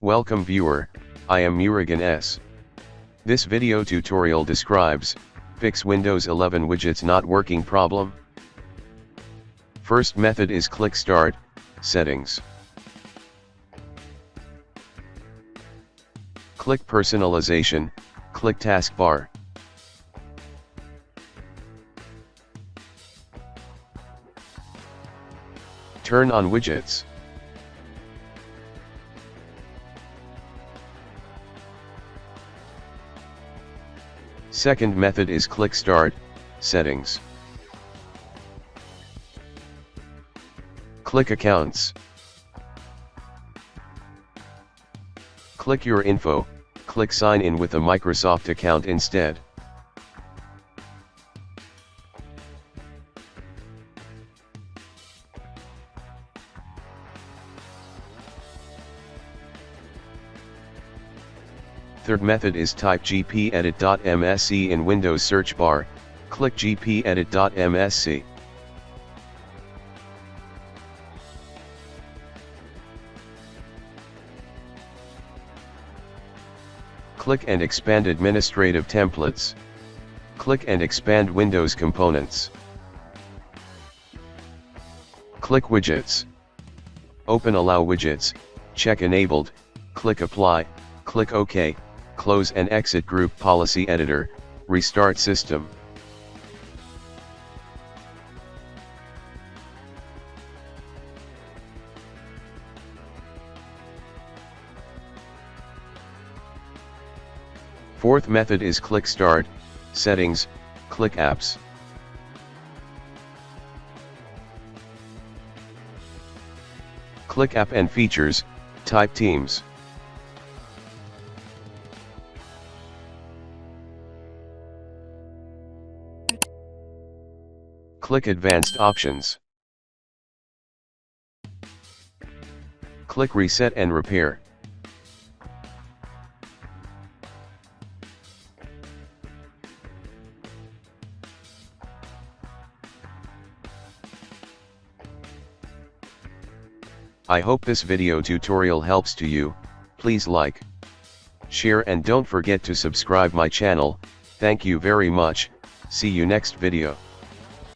Welcome viewer, I am Murugan S. This video tutorial describes, fix Windows 11 widgets not working problem. First method is click Start, Settings. Click Personalization, click Taskbar. Turn on widgets. Second method is click Start, Settings. Click Accounts. Click Your Info, click Sign in with a Microsoft account instead. Third method is type gpedit.msc in Windows search bar, click gpedit.msc. Click and expand administrative templates. Click and expand Windows components. Click widgets. Open allow widgets, check enabled, click apply, click OK. Close and exit Group Policy Editor, restart system. Fourth method is click Start, Settings, click Apps. Click App and Features, type Teams. Click Advanced Options. Click Reset and Repair. I hope this video tutorial helps to you. Please like, share and don't forget to subscribe my channel. Thank you very much. See you next video.